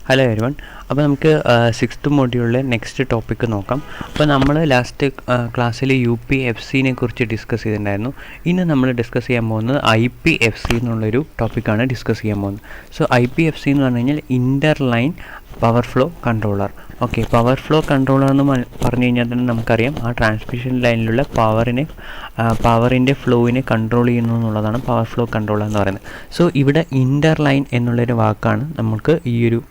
Hello everyone. അപ്പോൾ നമുക്ക് sixth മൊഡ്യൂളിലെ next topic നോക്കാം. അപ്പോൾ നമ്മൾ ലാസ്റ്റ് ക്ലാസ്സിൽ UPFCനെ കുറിച്ച് ഡിസ്കസ് ചെയ്തിട്ടുണ്ടായിരുന്നു. ഇന്ന് നമ്മൾ ഡിസ്കസ് ചെയ്യാൻ പോകുന്നത് IPFC എന്നുള്ളൊരു ടോപ്പിക്കാണ് ഡിസ്കസ് ചെയ്യാൻ പോകുന്നത്. സോ IPFC എന്ന് പറഞ്ഞു കഴിഞ്ഞാൽ interline power flow controller. Okay, power flow controller എന്ന് പറഞ്ഞു കഴിഞ്ഞാൽ തന്നെ നമുക്കറിയാം ആ ട്രാൻസ്മിഷൻ ലൈനിലുള്ള പവറിൻ്റെ ഫ്ലോവിനെ കൺട്രോൾ ചെയ്യുന്നു എന്നുള്ളതാണ് പവർ ഫ്ലോ കൺട്രോളർ എന്ന് പറയുന്നത്. സോ ഇവിടെ ഇൻ്റർലൈൻ എന്നുള്ളൊരു വാക്കാണ് നമുക്ക് ഈ ഒരു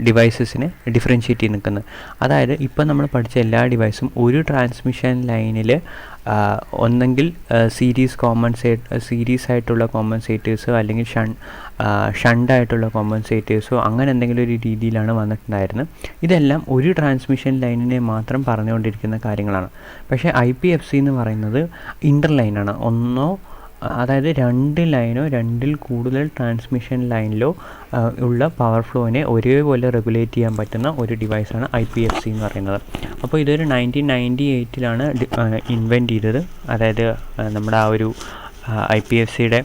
ഡിവൈസസിനെ ഡിഫറൻഷ്യേറ്റ് ചെയ്ത് നിൽക്കുന്നത്. അതായത് ഇപ്പം നമ്മൾ പഠിച്ച എല്ലാ ഡിവൈസും ഒരു ട്രാൻസ്മിഷൻ ലൈനിൽ ഒന്നെങ്കിൽ സീരീസ് ആയിട്ടുള്ള കോമ്പൻസേറ്റേഴ്സോ അല്ലെങ്കിൽ ഷണ്ടായിട്ടുള്ള കോമ്പൻസേറ്റേഴ്സോ അങ്ങനെ എന്തെങ്കിലും ഒരു രീതിയിലാണ് വന്നിട്ടുണ്ടായിരുന്നത്. ഇതെല്ലാം ഒരു ട്രാൻസ്മിഷൻ ലൈനിനെ മാത്രം പറഞ്ഞുകൊണ്ടിരിക്കുന്ന കാര്യങ്ങളാണ്. പക്ഷേ IPFC എന്ന് പറയുന്നത് ഇൻ്റർലൈനാണ്. അതായത് രണ്ട് ലൈനോ രണ്ടിൽ കൂടുതൽ ട്രാൻസ്മിഷൻ ലൈനിലോ ഉള്ള പവർ ഫ്ലോനെ ഒരേപോലെ റെഗുലേറ്റ് ചെയ്യാൻ പറ്റുന്ന ഒരു ഡിവൈസാണ് IPFC എന്ന് പറയുന്നത്. അപ്പോൾ ഇതൊരു 1998-ലാണ് ഇൻവെൻറ്റ് ചെയ്തത്. അതായത് നമ്മുടെ ആ ഒരു IPFCയുടെ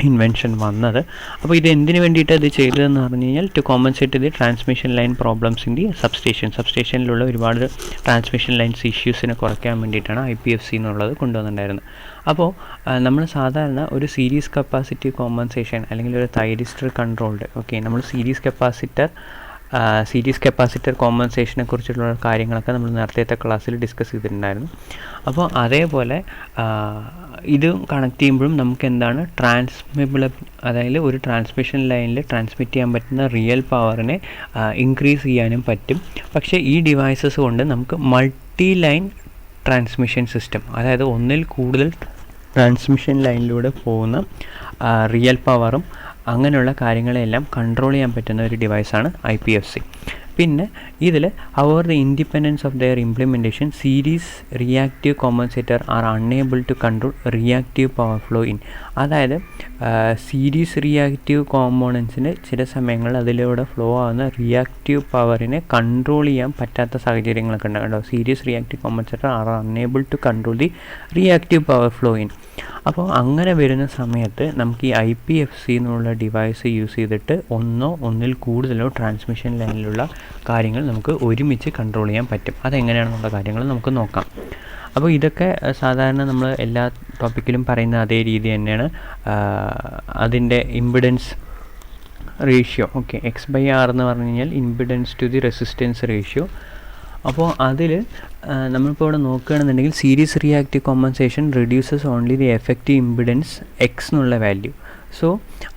ഇൻവെൻഷൻ വന്നത്. അപ്പോൾ ഇത് എന്തിനു വേണ്ടിയിട്ട് ഇത് ചെയ്തതെന്ന് പറഞ്ഞു കഴിഞ്ഞാൽ to compensate the transmission line problems in the സബ്സ്റ്റേഷനിലുള്ള ഒരുപാട് ട്രാൻസ്മിഷൻ ലൈൻസ് ഇഷ്യൂസിനെ കുറയ്ക്കാൻ വേണ്ടിയിട്ടാണ് IPFC എന്നുള്ളത് കൊണ്ടുവന്നിട്ടുണ്ടായിരുന്നത്. അപ്പോൾ നമ്മൾ സാധാരണ ഒരു സീരീസ് കപ്പാസിറ്റി കോമ്പൻസേഷൻ അല്ലെങ്കിൽ ഒരു തൈരിസ്റ്റർ കൺട്രോൾഡ്, ഓക്കെ, നമ്മൾ സീരീസ് കപ്പാസിറ്റർ കോമ്പൻസേഷനെ കുറിച്ചുള്ള കാര്യങ്ങളൊക്കെ നമ്മൾ നേരത്തെ ക്ലാസ്സിൽ ഡിസ്കസ് ചെയ്തിട്ടുണ്ടായിരുന്നു. അപ്പോൾ അതേപോലെ ഇതും കണക്ട് ചെയ്യുമ്പോഴും നമുക്ക് എന്താണ് അതായത് ഒരു ട്രാൻസ്മിഷൻ ലൈനിൽ ട്രാൻസ്മിറ്റ് ചെയ്യാൻ പറ്റുന്ന റിയൽ പവറിനെ ഇൻക്രീസ് ചെയ്യാനും പറ്റും. പക്ഷേ ഈ ഡിവൈസസ് കൊണ്ട് നമുക്ക് മൾട്ടി ലൈൻ ട്രാൻസ്മിഷൻ സിസ്റ്റം, അതായത് ഒന്നിൽ കൂടുതൽ ട്രാൻസ്മിഷൻ ലൈനിലൂടെ പോകുന്ന റിയൽ പവറും അങ്ങനെയുള്ള കാര്യങ്ങളെല്ലാം കൺട്രോൾ ചെയ്യാൻ പറ്റുന്ന ഒരു ഡിവൈസാണ് IPFC. പിന്നെ ഇതിൽ the independence of their implementation series reactive compensator are unable to control reactive power flow in. അതായത് സീരീസ് റിയാക്റ്റീവ് കോമ്പോണൻസിന് ചില സമയങ്ങളിൽ അതിലൂടെ ഫ്ലോ ആവുന്ന റിയാക്റ്റീവ് പവറിനെ കൺട്രോൾ ചെയ്യാൻ പറ്റാത്ത സാഹചര്യങ്ങളൊക്കെ ഉണ്ടാകും. Series reactive compensator are unable to control the reactive power flow in. അപ്പോൾ അങ്ങനെ വരുന്ന സമയത്ത് നമുക്ക് ഈ IPFC എന്നുള്ള ഡിവൈസ് യൂസ് ചെയ്തിട്ട് ഒന്നിൽ കൂടുതലോ ട്രാൻസ്മിഷൻ ലൈനിലുള്ള കാര്യങ്ങൾ നമുക്ക് ഒരുമിച്ച് കൺട്രോൾ ചെയ്യാൻ പറ്റും. അതെങ്ങനെയാണെന്നുള്ള കാര്യങ്ങൾ നമുക്ക് നോക്കാം. അപ്പോൾ ഇതൊക്കെ സാധാരണ നമ്മൾ എല്ലാ ടോപ്പിക്കിലും പറയുന്ന അതേ രീതി തന്നെയാണ്. അതിൻ്റെ ഇമ്പിഡൻസ് റേഷ്യോ, ഓക്കെ, X/R എന്ന് പറഞ്ഞു കഴിഞ്ഞാൽ impedance to the resistance ratio. അപ്പോൾ അതിൽ നമ്മളിപ്പോൾ ഇവിടെ നോക്കുകയാണെന്നുണ്ടെങ്കിൽ series reactive compensation reduces only the effective impedance X എന്നുള്ള വാല്യൂ. സോ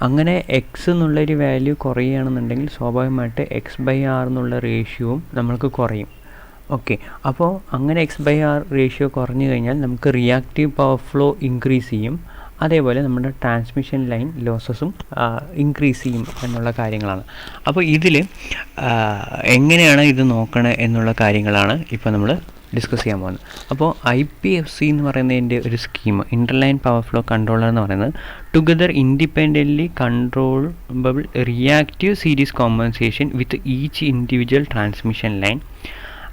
അങ്ങനെ X എന്നുള്ളൊരു വാല്യൂ കുറയുകയാണെന്നുണ്ടെങ്കിൽ സ്വാഭാവികമായിട്ട് X/R എന്നുള്ള റേഷ്യോവും നമ്മൾക്ക് കുറയും. ഓക്കെ, അപ്പോൾ അങ്ങനെ X/R റേഷ്യോ കുറഞ്ഞു കഴിഞ്ഞാൽ നമുക്ക് റിയാക്റ്റീവ് പവർ ഫ്ലോ ഇൻക്രീസ് ചെയ്യും. അതേപോലെ നമ്മുടെ ട്രാൻസ്മിഷൻ ലൈൻ ലോസസും ഇൻക്രീസ് ചെയ്യും എന്നുള്ള കാര്യങ്ങളാണ്. അപ്പോൾ ഇതിൽ എങ്ങനെയാണ് ഇത് നോക്കണത് എന്നുള്ള കാര്യങ്ങളാണ് ഇപ്പോൾ നമ്മൾ ഡിസ്കസ് ചെയ്യാൻ പോകുന്നത്. അപ്പോൾ IPFC എന്ന് പറയുന്നതിൻ്റെ ഒരു scheme, interline power flow controller എന്ന് പറയുന്നത് together independently controllable reactive series compensation with each individual transmission line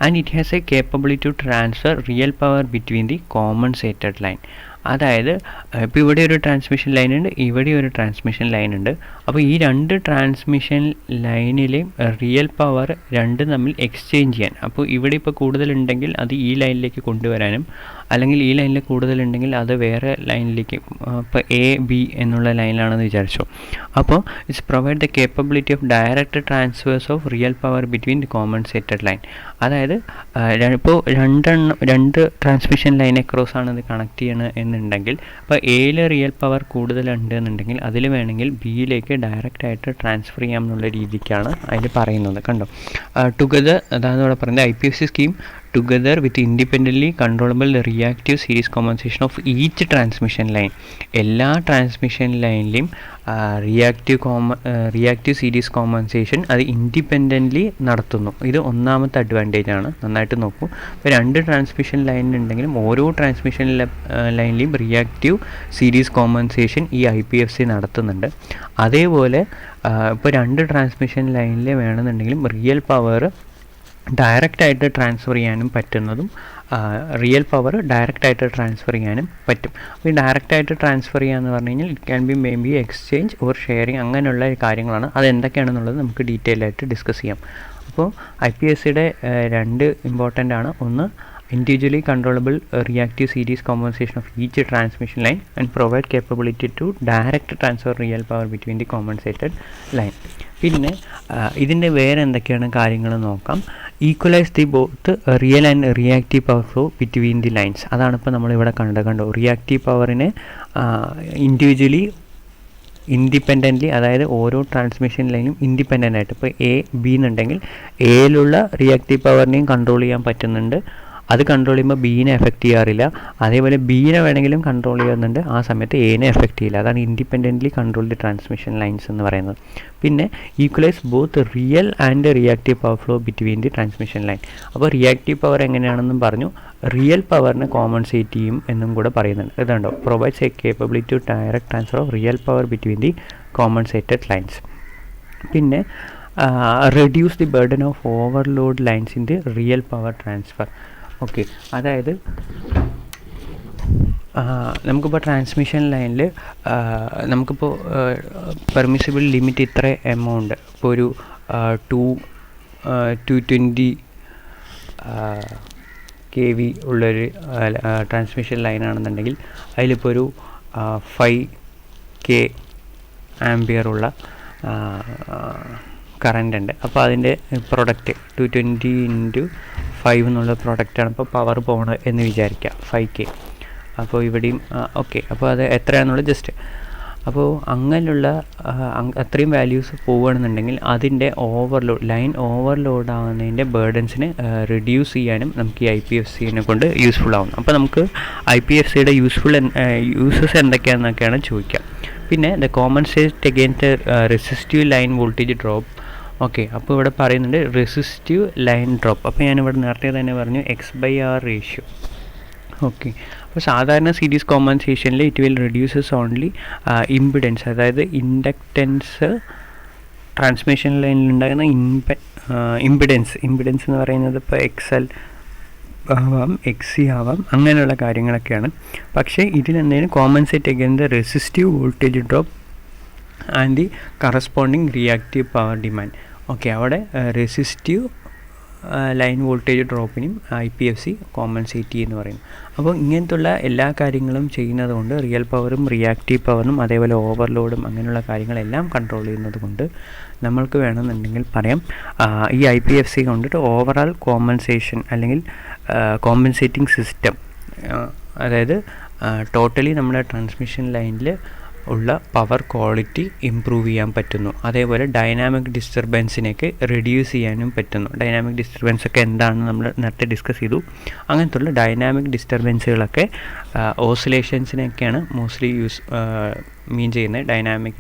and it has a capability to transfer real power between the compensated line. അതായത് ഇപ്പോൾ ഇവിടെ ഒരു ട്രാൻസ്മിഷൻ ലൈൻ ഉണ്ട്, ഇവിടെ ഒരു transmission line ഉണ്ട്. അപ്പോൾ ഈ രണ്ട് ട്രാൻസ്മിഷൻ ലൈനിലെയും റിയൽ പവർ രണ്ടും തമ്മിൽ എക്സ്ചേഞ്ച് ചെയ്യാൻ, അപ്പോൾ ഇവിടെ ഇപ്പോൾ കൂടുതലുണ്ടെങ്കിൽ അത് ഈ ലൈനിലേക്ക് കൊണ്ടുവരാനും, അല്ലെങ്കിൽ ഈ ലൈനിൽ കൂടുതലുണ്ടെങ്കിൽ അത് വേറെ ലൈനിലേക്ക്, ഇപ്പോൾ AB എന്നുള്ള ലൈനിലാണെന്ന് വിചാരിച്ചു. അപ്പോൾ it's provide the capability of direct transfers of real power between the compensated line. അതായത് ഇപ്പോൾ രണ്ട് ട്രാൻസ്മിഷൻ ലൈൻ അക്രോസ് ആണ് ഇത് കണക്ട് ചെയ്യണത് എന്നുണ്ടെങ്കിൽ, ഇപ്പോൾ Aയിൽ റിയൽ പവർ കൂടുതലുണ്ട് എന്നുണ്ടെങ്കിൽ അതിൽ വേണമെങ്കിൽ Bയിലേക്ക് ഡയറക്റ്റായിട്ട് ട്രാൻസ്ഫർ ചെയ്യാമെന്നുള്ള രീതിക്കാണ് അതിൽ പറയുന്നത്. കണ്ടോ, ടുഗദർ, അതാണ് ഇവിടെ പറയുന്നത് IPFC scheme together with independently controllable reactive series compensation of each transmission line. എല്ലാ ട്രാൻസ്മിഷൻ ലൈനിലെയും റിയാക്റ്റീവ് സീരീസ് കോമ്പൻസേഷൻ അത് ഇൻഡിപെൻഡൻ്റ്ലി നടത്തുന്നു. ഇത് ഒന്നാമത്തെ അഡ്വാൻറ്റേജ് ആണ്. നന്നായിട്ട് നോക്കൂ. ഇപ്പോൾ രണ്ട് ട്രാൻസ്മിഷൻ ലൈൻ ഉണ്ടെങ്കിലും ഓരോ ട്രാൻസ്മിഷൻ ലൈനിലെയും റിയാക്റ്റീവ് സീരീസ് കോമ്പൻസേഷൻ ഈ IPFC നടത്തുന്നുണ്ട്. അതേപോലെ ഇപ്പോൾ രണ്ട് ട്രാൻസ്മിഷൻ ലൈനിൽ വേണമെന്നുണ്ടെങ്കിലും റിയൽ പവർ ഡയറക്റ്റായിട്ട് ട്രാൻസ്ഫർ ചെയ്യാനും പറ്റുന്നതും റിയൽ പവർ ഡയറക്റ്റായിട്ട് ട്രാൻസ്ഫർ ചെയ്യാനും പറ്റും. അപ്പോൾ ഈ ഡയറക്റ്റായിട്ട് ട്രാൻസ്ഫർ ചെയ്യാന്ന് പറഞ്ഞു കഴിഞ്ഞാൽ it can be may be exchange or sharing, അങ്ങനെയുള്ള കാര്യങ്ങളാണ്. അതെന്തൊക്കെയാണെന്നുള്ളത് നമുക്ക് ഡീറ്റെയിൽ ആയിട്ട് ഡിസ്കസ് ചെയ്യാം. അപ്പോൾ IPSCയുടെ 2 ഇമ്പോർട്ടൻ്റ് ആണ്. ഒന്ന്, individually controllable reactive series compensation of each transmission line and provide capability to direct transfer real power between the compensated line. പിന്നെ ഇതിൻ്റെ വേറെ എന്തൊക്കെയാണ് കാര്യങ്ങൾ നോക്കാം. Equalise the both real and reactive power flow between the lines. അതാണ് ഇപ്പോൾ നമ്മളിവിടെ കണ്ടോ റിയാക്റ്റീവ് പവറിനെ ഇൻഡിവിജ്വലി ഇൻഡിപെൻഡൻ്റ്ലി, അതായത് ഓരോ ട്രാൻസ്മിഷൻ ലൈനും ഇൻഡിപെൻഡൻ്റ് ആയിട്ട്, ഇപ്പോൾ B എന്നുണ്ടെങ്കിൽ എയിലുള്ള റിയാക്റ്റീവ് പവറിനെയും കൺട്രോൾ ചെയ്യാൻ പറ്റുന്നുണ്ട്. അത് കൺട്രോൾ ചെയ്യുമ്പോൾ ബീനെ എഫക്റ്റ് ചെയ്യാറില്ല. അതേപോലെ ബീനെ വേണമെങ്കിലും കൺട്രോൾ ചെയ്യുന്നുണ്ട്, ആ സമയത്ത് എനെ എഫക്റ്റ് ചെയ്യില്ല. അതാണ് independently control the transmission lines എന്ന് പറയുന്നത്. പിന്നെ equalise both real and reactive power flow between the transmission line. അപ്പോൾ റിയാക്റ്റീവ് പവർ എങ്ങനെയാണെന്നും പറഞ്ഞു, റിയൽ പവറിനെ കോമ്പൻസേറ്റ് ചെയ്യും എന്നും കൂടെ പറയുന്നുണ്ട്. ഇതുണ്ടോ, provides a capability to direct transfer of real power between the compensated lines. പിന്നെ reduce the burden of overload lines in the real power transfer. Okay, അതായത് നമുക്കിപ്പോൾ ട്രാൻസ്മിഷൻ ലൈനിൽ നമുക്കിപ്പോൾ പെർമിസിബിൾ ലിമിറ്റ് ഇത്ര എമൗണ്ട്, ഇപ്പോൾ ഒരു 220 kV ഉള്ളൊരു ട്രാൻസ്മിഷൻ ലൈനാണെന്നുണ്ടെങ്കിൽ അതിലിപ്പോൾ ഒരു 5K ആംപിയർ ഉള്ള കറൻ്റ് ഉണ്ട്. അപ്പോൾ അതിൻ്റെ പ്രൊഡക്റ്റ് 220 × 5 എന്നുള്ള പ്രൊഡക്റ്റാണ് ഇപ്പോൾ പവർ പോകണത് എന്ന് വിചാരിക്കുക, 5K. അപ്പോൾ ഇവിടെയും ഓക്കെ, അപ്പോൾ അത് എത്രയാണെന്നുള്ളത് ജസ്റ്റ്, അപ്പോൾ അങ്ങനെയുള്ള അത്രയും വാല്യൂസ് പോവുകയാണെന്നുണ്ടെങ്കിൽ അതിൻ്റെ ലൈൻ ഓവർലോഡ് ആവുന്നതിൻ്റെ ബേർഡൻസിനെ റിഡ്യൂസ് ചെയ്യാനും നമുക്ക് ഈ IPFCനെ കൊണ്ട് യൂസ്ഫുൾ ആവും. അപ്പോൾ നമുക്ക് IPFCയുടെ യൂസസ് എന്തൊക്കെയാണെന്നൊക്കെയാണ് ചോദിക്കുക. പിന്നെ the compensate against resistive line voltage drop. Okay, അപ്പോൾ ഇവിടെ പറയുന്നുണ്ട് റെസിസ്റ്റീവ് ലൈൻ ഡ്രോപ്പ്. അപ്പോൾ ഞാനിവിടെ നേരത്തെ തന്നെ പറഞ്ഞു X/R റേഷ്യോ. ഓക്കെ, അപ്പോൾ സാധാരണ സീരീസ് കോമ്പൻസേഷനിൽ it will reduces only impedance, അതായത് ഇൻഡക്റ്റൻസ് ട്രാൻസ്മിഷൻ ലൈനിൽ ഉണ്ടാകുന്ന ഇമ്പിഡൻസ് എന്ന് പറയുന്നത് ഇപ്പോൾ XL ആവാം, XC ആവാം, അങ്ങനെയുള്ള കാര്യങ്ങളൊക്കെയാണ്. പക്ഷേ ഇതിലെന്തെങ്കിലും compensate against the resistive voltage drop and the corresponding reactive power demand. Okay, അവിടെ റെസിസ്റ്റീവ് ലൈൻ വോൾട്ടേജ് ഡ്രോപ്പിനും IPFC കോമ്പൻസേറ്റ് ചെയ്യുമെന്ന് പറയുന്നു. അപ്പോൾ ഇങ്ങനത്തുള്ള എല്ലാ കാര്യങ്ങളും ചെയ്യുന്നത് കൊണ്ട് റിയൽ പവറും റിയാക്റ്റീവ് പവറും അതേപോലെ ഓവർലോഡും അങ്ങനെയുള്ള കാര്യങ്ങളെല്ലാം കൺട്രോൾ ചെയ്യുന്നത് കൊണ്ട് നമ്മൾക്ക് വേണമെന്നുണ്ടെങ്കിൽ പറയാം ഈ IPFC കൊണ്ടിട്ട് ഓവറാൾ കോമ്പൻസേഷൻ അല്ലെങ്കിൽ കോമ്പൻസേറ്റിംഗ് സിസ്റ്റം, അതായത് ടോട്ടലി നമ്മുടെ ട്രാൻസ്മിഷൻ ലൈനിൽ ഉള്ള പവർ ക്വാളിറ്റി ഇമ്പ്രൂവ് ചെയ്യാൻ പറ്റുന്നു. അതേപോലെ ഡൈനാമിക് ഡിസ്റ്റർബൻസിനെയൊക്കെ റെഡ്യൂസ് ചെയ്യാനും പറ്റുന്നു. ഡൈനാമിക് ഡിസ്റ്റർബൻസ് ഒക്കെ എന്താണെന്ന് നമ്മൾ നേരത്തെ ഡിസ്കസ് ചെയ്തു. അങ്ങനത്തുള്ള ഡൈനാമിക് ഡിസ്റ്റർബൻസുകളൊക്കെ ഓസിലേഷൻസിനെയൊക്കെയാണ് മോസ്റ്റ്ലി മീൻ ചെയ്യുന്നത്, ഡൈനാമിക്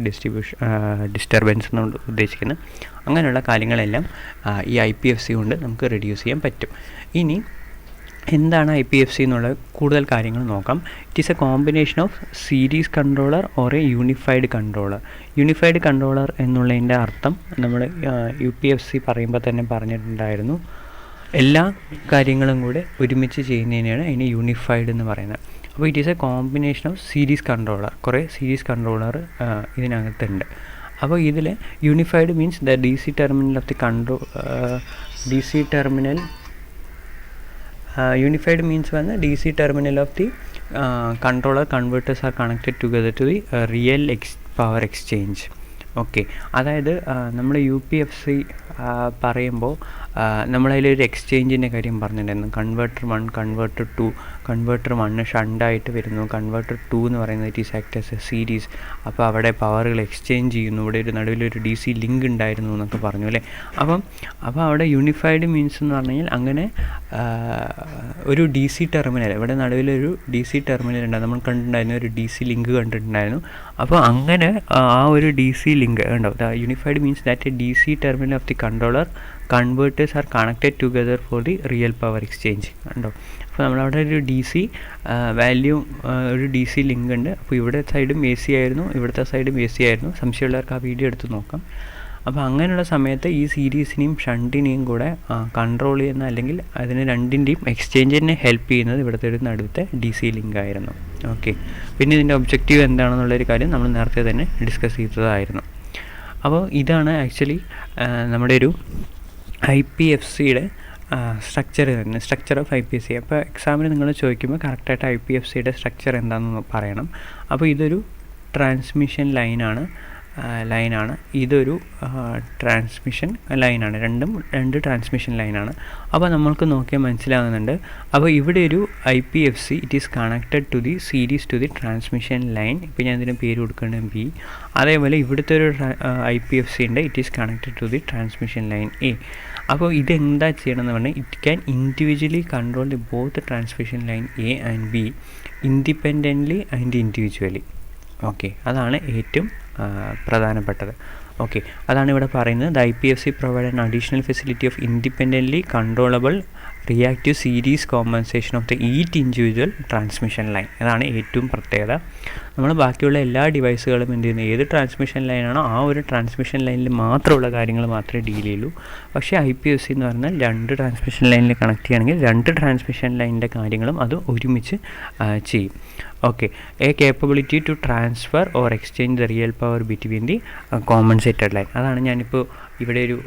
ഡിസ്റ്റർബൻസ് എന്നുകൊണ്ട് ഉദ്ദേശിക്കുന്നത്. അങ്ങനെയുള്ള കാര്യങ്ങളെല്ലാം ഈ IPFC കൊണ്ട് നമുക്ക് റെഡ്യൂസ് ചെയ്യാൻ പറ്റും. ഇനി എന്താണ് IPFC എന്നുള്ള കൂടുതൽ കാര്യങ്ങൾ നോക്കാം. It is A combination of series controller or A unified controller. Unified controller എന്നുള്ളതിൻ്റെ അർത്ഥം നമ്മൾ UPFC പറയുമ്പോൾ തന്നെ പറഞ്ഞിട്ടുണ്ടായിരുന്നു, എല്ലാ കാര്യങ്ങളും കൂടെ ഒരുമിച്ച് ചെയ്യുന്നതിനെയാണ് അതിന് യൂണിഫൈഡ് എന്ന് പറയുന്നത്. അപ്പോൾ it is A combination of series controller, കുറേ സീരീസ് കൺട്രോളർ ഇതിനകത്തുണ്ട്. അപ്പോൾ ഇതിൽ unified means the DC terminal of the unified means when the DC terminal of the controller converters are connected together to the real power exchange. Okay, അതായത് നമ്മൾ UPFC പറയുമ്പോൾ നമ്മളതിലൊരു എക്സ്ചേഞ്ചിൻ്റെ കാര്യം പറഞ്ഞിട്ടുണ്ടായിരുന്നു. Converter 1, converter 2, converter 1 ഷണ്ടായിട്ട് വരുന്നു, converter 2 എന്ന് പറയുന്നത് it is act as A series. അപ്പോൾ അവിടെ പവറുകൾ എക്സ്ചേഞ്ച് ചെയ്യുന്നു, ഇവിടെ ഒരു നടുവിലൊരു DC ലിങ്ക് ഉണ്ടായിരുന്നു എന്നൊക്കെ പറഞ്ഞു അല്ലേ. അപ്പോൾ അവിടെ യൂണിഫൈഡ് മീൻസ് എന്ന് പറഞ്ഞു കഴിഞ്ഞാൽ അങ്ങനെ ഒരു DC ടെർമിനൽ, ഇവിടെ നടുവിലൊരു DC ടെർമിനൽ ഉണ്ടായിരുന്നു, നമ്മൾ കണ്ടിട്ടുണ്ടായിരുന്നു, ഒരു DC ലിങ്ക് കണ്ടിട്ടുണ്ടായിരുന്നു. അപ്പോൾ അങ്ങനെ ആ ഒരു DC ലിങ്ക് ഉണ്ടോ, the unified means that A DC terminal of the controller converters are connected together for the real power exchange ഉണ്ടോ. അപ്പോൾ നമ്മളവിടെ ഒരു DC വാല്യൂ, ഒരു DC ലിങ്ക് ഉണ്ട്. അപ്പോൾ ഇവിടെ സൈഡും AC ആയിരുന്നു, ഇവിടുത്തെ സൈഡും AC ആയിരുന്നു. സംശയമുള്ളവർക്ക് ആ വീഡിയോ എടുത്ത് നോക്കാം. അപ്പോൾ അങ്ങനെയുള്ള സമയത്ത് ഈ സീരീസിനെയും ഷണ്ടിനെയും കൂടെ കൺട്രോൾ ചെയ്യുന്ന, അല്ലെങ്കിൽ അതിന് രണ്ടിൻ്റെയും എക്സ്ചേഞ്ചിനെ ഹെൽപ്പ് ചെയ്യുന്നത് ഇവിടുത്തെ ഒരു നടുവത്തെ DC ലിങ്ക് ആയിരുന്നു. ഓക്കെ, പിന്നെ ഇതിൻ്റെ ഒബ്ജക്റ്റീവ് എന്താണെന്നുള്ളൊരു കാര്യം നമ്മൾ നേരത്തെ തന്നെ ഡിസ്കസ് ചെയ്തതായിരുന്നു. അപ്പോൾ ഇതാണ് ആക്ച്വലി നമ്മുടെ ഒരു IPFCയുടെ സ്ട്രക്ചർ തന്നെ, സ്ട്രക്ചർ ഓഫ് IPFC. അപ്പോൾ എക്സാമിന് നിങ്ങൾ ചോദിക്കുമ്പോൾ കറക്റ്റായിട്ട് IPFCയുടെ സ്ട്രക്ചർ എന്താണെന്ന് പറയണം. അപ്പോൾ ഇതൊരു ട്രാൻസ്മിഷൻ ലൈനാണ്, ഇതൊരു ട്രാൻസ്മിഷൻ ലൈനാണ്, രണ്ട് ട്രാൻസ്മിഷൻ ലൈനാണ്. അപ്പോൾ നമ്മൾക്ക് നോക്കിയാൽ മനസ്സിലാകുന്നുണ്ട്. അപ്പോൾ ഇവിടെ ഒരു IPFC it is connected to the series to the transmission line. ഇപ്പോൾ ഞാൻ ഇതിന് പേര് കൊടുക്കേണ്ടത് B. അതേപോലെ ഇവിടുത്തെ ഒരു IPFC ഉണ്ട്, it is connected to the transmission line A. അപ്പോൾ ഇതെന്താ ചെയ്യണമെന്ന് പറഞ്ഞാൽ it can individually control the both transmission line A and B independently and individually. Okay, അതാണ് ഏറ്റവും പ്രധാനപ്പെട്ടത്. ഓക്കെ, അതാണ് ഇവിടെ പറയുന്നത്. The IPFC provide an additional facility of independently controllable reactive series compensation of the each individual transmission line. അതാണ് ഏറ്റവും പ്രത്യേകത. നമ്മൾ ബാക്കിയുള്ള എല്ലാ ഡിവൈസുകളും എന്ത് ചെയ്യുന്നത്, ഏത് ട്രാൻസ്മിഷൻ ലൈനാണോ ആ ഒരു ട്രാൻസ്മിഷൻ ലൈനിൽ മാത്രമുള്ള കാര്യങ്ങൾ മാത്രമേ ഡീൽ ചെയ്യുള്ളൂ. പക്ഷേ IPFC എന്ന് പറഞ്ഞാൽ രണ്ട് ട്രാൻസ്മിഷൻ ലൈനിൽ കണക്ട് ചെയ്യുകയാണെങ്കിൽ രണ്ട് ട്രാൻസ്മിഷൻ ലൈനിൻ്റെ കാര്യങ്ങളും അത് ഒരുമിച്ച് ചെയ്യും. Okay, a capability to transfer or exchange the real power between the compensated line. അതാണ് ഞാനിപ്പോൾ ഇവിടെ ഒരു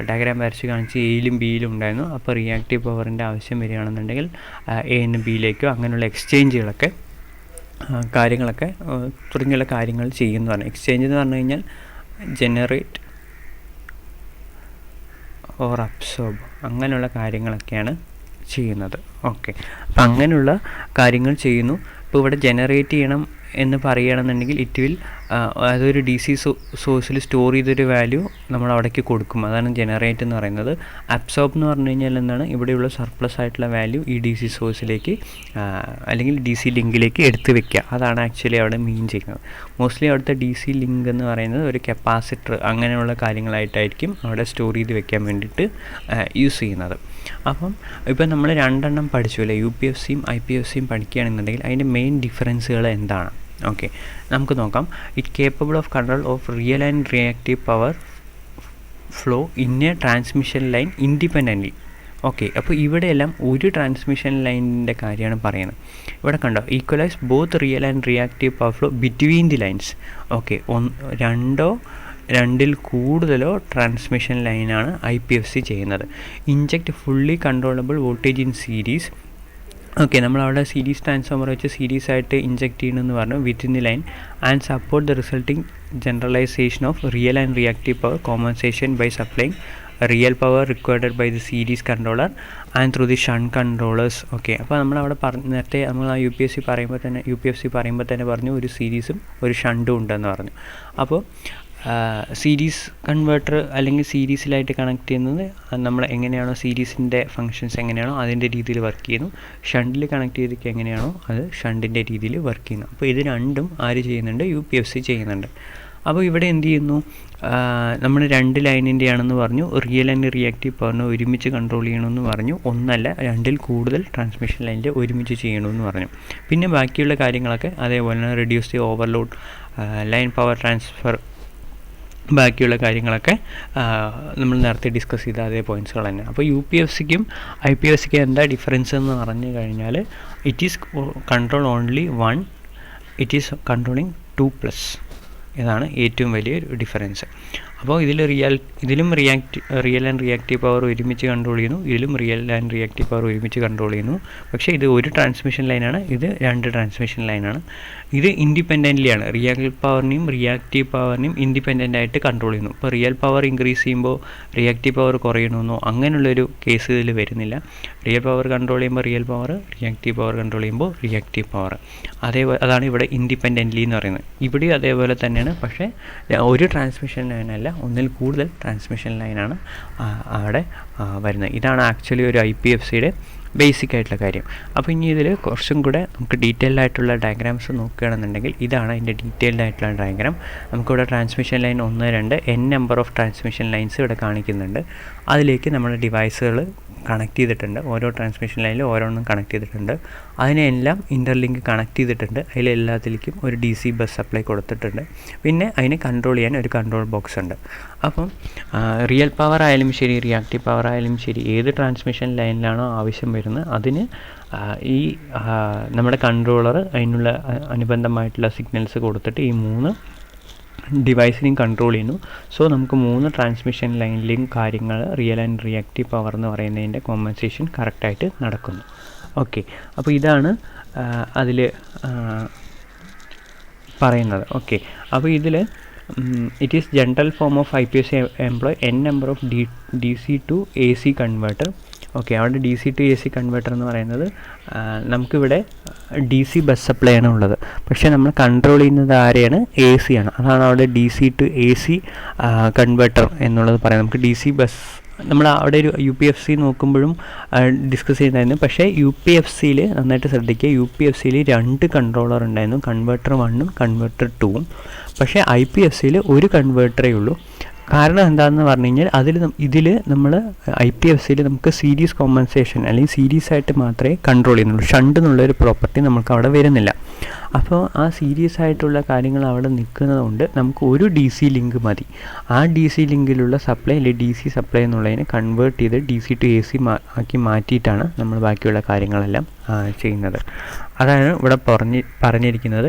ഡയഗ്രാം വരച്ച് കാണിച്ച് എയിലും ബിയിലും ഉണ്ടായിരുന്നു. അപ്പോൾ റിയാക്റ്റീവ് പവറിൻ്റെ ആവശ്യം വരികയാണെന്നുണ്ടെങ്കിൽ എ നിന്ന് ബിയിലേക്കോ അങ്ങനെയുള്ള എക്സ്ചേഞ്ചുകളൊക്കെ കാര്യങ്ങളൊക്കെ തുടങ്ങിയുള്ള കാര്യങ്ങൾ ചെയ്യുമെന്ന് പറഞ്ഞു. എക്സ്ചേഞ്ച് എന്ന് പറഞ്ഞു കഴിഞ്ഞാൽ ജനറേറ്റ് ഓർ അബ്സോർബ് അങ്ങനെയുള്ള കാര്യങ്ങളൊക്കെയാണ് ചെയ്യുന്നത്. ഓക്കെ, അപ്പം അങ്ങനെയുള്ള കാര്യങ്ങൾ ചെയ്യുന്നു. ഇപ്പോൾ ഇവിടെ ജനറേറ്റ് ചെയ്യണം എന്ന് പറയുകയാണെന്നുണ്ടെങ്കിൽ ഇറ്റ് വിൽ അതൊരു DC സോഴ്സിൽ സ്റ്റോർ ചെയ്തൊരു വാല്യൂ നമ്മൾ അവിടേക്ക് കൊടുക്കും. അതാണ് ജനറേറ്റ് എന്ന് പറയുന്നത്. അബ്സോർബ് എന്ന് പറഞ്ഞു കഴിഞ്ഞാൽ എന്താണ്, ഇവിടെയുള്ള സർപ്ലസ് ആയിട്ടുള്ള വാല്യൂ ഈ DC സോഴ്സിലേക്ക് അല്ലെങ്കിൽ DC ലിങ്കിലേക്ക് എടുത്ത് വെക്കുക. അതാണ് ആക്ച്വലി അവിടെ മീൻ ചെയ്യുന്നത്. മോസ്റ്റ്ലി അവിടുത്തെ DC ലിങ്ക് എന്ന് പറയുന്നത് ഒരു കപ്പാസിറ്റർ അങ്ങനെയുള്ള കാര്യങ്ങളായിട്ടായിരിക്കും അവിടെ സ്റ്റോർ ചെയ്ത് വെക്കാൻ വേണ്ടിയിട്ട് യൂസ് ചെയ്യുന്നത്. അപ്പം ഇപ്പം നമ്മൾ രണ്ടെണ്ണം പഠിച്ചു അല്ലേ, UPFCയും IPFCയും പഠിക്കുകയാണെന്നുണ്ടെങ്കിൽ അതിൻ്റെ മെയിൻ ഡിഫറൻസുകൾ എന്താണ്? ഓക്കെ, നമുക്ക് നോക്കാം. It capable of control of real and reactive power flow in a transmission line independently. Okay, അപ്പോൾ ഇവിടെയെല്ലാം ഒരു ട്രാൻസ്മിഷൻ ലൈനിൻ്റെ കാര്യമാണ് പറയുന്നത്. ഇവിടെ കണ്ടോ, equalize both real and reactive power flow between the lines. Okay, രണ്ടിൽ കൂടുതലോ ട്രാൻസ്മിഷൻ ലൈനാണ് IPFC ചെയ്യുന്നത്. Inject fully controllable voltage in series. Okay, നമ്മളവിടെ സീരീസ് ട്രാൻസ്ഫോമർ വെച്ച് സീരീസ് ആയിട്ട് ഇൻജെക്റ്റ് ചെയ്യണമെന്ന് പറഞ്ഞു within the line and support the resulting generalisation of real and reactive power compensation by supplying real power required by the series controller and through the shunt controllers. Okay, അപ്പോൾ നമ്മളവിടെ നേരത്തെ നമ്മൾ ആ UPFC പറയുമ്പോൾ തന്നെ പറഞ്ഞു ഒരു സീരീസും ഒരു ഷണ്ടും ഉണ്ടെന്ന് പറഞ്ഞു. അപ്പോൾ സീരീസ് കൺവേർട്ടർ അല്ലെങ്കിൽ സീരീസിലായിട്ട് കണക്ട് ചെയ്യുന്നത് നമ്മൾ എങ്ങനെയാണോ സീരീസിൻ്റെ ഫങ്ഷൻസ് എങ്ങനെയാണോ അതിൻ്റെ രീതിയിൽ വർക്ക് ചെയ്യുന്നു. ഷണ്ടിൽ കണക്ട് ചെയ്തിട്ട് എങ്ങനെയാണോ അത് ഷണ്ടിൻ്റെ രീതിയിൽ വർക്ക് ചെയ്യുന്നു. അപ്പോൾ ഇത് രണ്ടും ആര് ചെയ്യുന്നുണ്ട്? UPFC ചെയ്യുന്നുണ്ട്. അപ്പോൾ ഇവിടെ എന്ത് ചെയ്യുന്നു, നമ്മൾ രണ്ട് ലൈനിൻ്റെ ആണെന്ന് പറഞ്ഞു. റിയൽ ആൻഡ് റിയാക്റ്റീവ് പവറിനെ ഒരുമിച്ച് കൺട്രോൾ ചെയ്യണമെന്ന് പറഞ്ഞു. ഒന്നല്ല, രണ്ടിൽ കൂടുതൽ ട്രാൻസ്മിഷൻ ലൈനിൽ ഒരുമിച്ച് ചെയ്യണമെന്ന് പറഞ്ഞു. പിന്നെ ബാക്കിയുള്ള കാര്യങ്ങളൊക്കെ അതേപോലെ തന്നെ reduce the overload, line power transfer, ബാക്കിയുള്ള കാര്യങ്ങളൊക്കെ നമ്മൾ നേരത്തെ ഡിസ്കസ് ചെയ്ത അതേ പോയിൻറ്റ്സുകൾ തന്നെ. അപ്പോൾ UPFCക്കും IPFCക്കും എന്താ ഡിഫറൻസ് എന്ന് പറഞ്ഞു കഴിഞ്ഞാൽ it is control only 1, it is controlling 2+. ഇതാണ് ഏറ്റവും വലിയൊരു ഡിഫറൻസ്. അപ്പോൾ ഇതിലും റിയൽ ആൻഡ് റിയാക്റ്റീവ് പവർ ഒരുമിച്ച് കൺട്രോൾ ചെയ്യുന്നു, ഇതിലും റിയൽ ആൻഡ് റിയാക്റ്റീവ് പവർ ഒരുമിച്ച് കൺട്രോൾ ചെയ്യുന്നു. പക്ഷേ ഇത് ഒരു ട്രാൻസ്മിഷൻ ലൈനാണ്, ഇത് രണ്ട് ട്രാൻസ്മിഷൻ ലൈനാണ്. ഇത് ഇൻഡിപെൻഡൻ്റ്ലി ആണ്, റിയൽ പവറിനെയും റിയാക്റ്റീവ് പവറിനെയും ഇൻഡിപെൻഡൻ്റ് ആയിട്ട് കൺട്രോൾ ചെയ്യുന്നു. ഇപ്പോൾ റിയൽ പവർ ഇൻക്രീസ് ചെയ്യുമ്പോൾ റിയാക്റ്റീവ് പവർ കുറയണമെന്നോ അങ്ങനെയുള്ളൊരു കേസ് ഇതിൽ വരുന്നില്ല. റിയൽ പവർ കൺട്രോൾ ചെയ്യുമ്പോൾ real power, reactive power control ചെയ്യുമ്പോൾ റിയാക്റ്റീവ് പവർ. അതാണ് ഇവിടെ ഇൻഡിപെൻഡൻ്റ്ലി എന്ന് പറയുന്നത്. ഇവിടെ അതേപോലെ തന്നെയാണ്, പക്ഷേ ഒരു ട്രാൻസ്മിഷൻ ലൈനല്ല, ഒന്നിൽ കൂടുതൽ ട്രാൻസ്മിഷൻ ലൈനാണ് അവിടെ വരുന്നത്. ഇതാണ് ആക്ച്വലി ഒരു IPFCയുടെ ബേസിക് ആയിട്ടുള്ള കാര്യം. അപ്പോൾ ഇനി ഇതിൽ കുറച്ചും കൂടെ നമുക്ക് ഡീറ്റെയിൽഡ് ആയിട്ടുള്ള ഡയഗ്രാംസ് നോക്കുകയാണെന്നുണ്ടെങ്കിൽ ഇതാണ് അതിൻ്റെ ഡീറ്റെയിൽഡ് ആയിട്ടുള്ള ഡയഗ്രാം. നമുക്കിവിടെ transmission line 1, 2 N number of transmission lines ഇവിടെ കാണിക്കുന്നുണ്ട്. അതിലേക്ക് നമ്മുടെ ഡിവൈസുകൾ കണക്ട് ചെയ്തിട്ടുണ്ട്. ഓരോ ട്രാൻസ്മിഷൻ ലൈനിൽ ഓരോന്നും കണക്ട് ചെയ്തിട്ടുണ്ട്. അതിനെല്ലാം ഇൻ്റർലിങ്ക് കണക്ട് ചെയ്തിട്ടുണ്ട്. അതിലെല്ലാത്തിലേക്കും ഒരു DC ബസ് സപ്ലൈ കൊടുത്തിട്ടുണ്ട്. പിന്നെ അതിനെ കൺട്രോൾ ചെയ്യാൻ ഒരു കൺട്രോൾ ബോക്സ് ഉണ്ട്. അപ്പം റിയൽ പവർ ആയാലും ശരി, റിയാക്റ്റീവ് പവർ ആയാലും ശരി, ഏത് ട്രാൻസ്മിഷൻ ലൈനിലാണോ ആവശ്യം വരുന്നത് അതിന് ഈ നമ്മുടെ കൺട്രോളർ അതിനുള്ള അനുബന്ധമായിട്ടുള്ള സിഗ്നൽസ് കൊടുത്തിട്ട് ഈ 3 ഡിവൈസിനെയും കൺട്രോൾ ചെയ്യുന്നു. സോ നമുക്ക് 3 ട്രാൻസ്മിഷൻ ലൈനിലെയും കാര്യങ്ങൾ റിയൽ ആൻഡ് റിയാക്റ്റീവ് പവർ എന്ന് പറയുന്നതിൻ്റെ കോമ്പൻസേഷൻ കറക്റ്റായിട്ട് നടക്കുന്നു. ഓക്കെ, അപ്പോൾ ഇതാണ് അതിൽ പറയുന്നത്. ഓക്കെ, അപ്പോൾ ഇതിൽ it is general form of IPSC employ n number of DC to AC converter. Okay, അവിടെ DC to AC കൺവേർട്ടർ എന്ന് പറയുന്നത് നമുക്കിവിടെ DC ബസ് സപ്ലൈ ആണ് ഉള്ളത്. പക്ഷേ നമ്മൾ കൺട്രോൾ ചെയ്യുന്നത് ആരെയാണ്? AC ആണ്. അതാണ് അവിടെ DC to AC കൺവേർട്ടർ എന്നുള്ളത് പറയാം. നമുക്ക് DC ബസ് നമ്മൾ അവിടെ ഒരു UPFC നോക്കുമ്പോഴും ഡിസ്കസ് ചെയ്യുന്നതായിരുന്നു. പക്ഷേ UPFCയിൽ നന്നായിട്ട് ശ്രദ്ധിക്കുക, UPFCയിൽ 2 കൺട്രോളർ ഉണ്ടായിരുന്നു, കൺവേർട്ടർ 1ഉം കൺവേർട്ടർ 2ഉം. പക്ഷേ IPFCയിൽ ഒരു കൺവേർട്ടറേ ഉള്ളൂ. കാരണം എന്താണെന്ന് പറഞ്ഞു കഴിഞ്ഞാൽ ഇതിൽ നമ്മൾ IPFCയിൽ നമുക്ക് സീരീസ് കോമ്പൻസേഷൻ അല്ലെങ്കിൽ സീരീസ് ആയിട്ട് മാത്രമേ കൺട്രോൾ ചെയ്യുന്നുള്ളൂ. ഷണ്ട് എന്നുള്ളൊരു പ്രോപ്പർട്ടി നമുക്ക് അവിടെ വരുന്നില്ല. അപ്പോൾ ആ സീരീസ് ആയിട്ടുള്ള കാര്യങ്ങൾ അവിടെ നിൽക്കുന്നതുകൊണ്ട് നമുക്ക് ഒരു DC ലിങ്ക് മതി. ആ DC ലിങ്കിലുള്ള സപ്ലൈ അല്ലെങ്കിൽ DC സപ്ലൈ എന്നുള്ളതിനെ കൺവേർട്ട് ചെയ്ത് DC to AC ആക്കി മാറ്റിയിട്ടാണ് നമ്മൾ ബാക്കിയുള്ള കാര്യങ്ങളെല്ലാം ചെയ്യുന്നത്. അതാണ് ഇവിടെ പറഞ്ഞിരിക്കുന്നത്.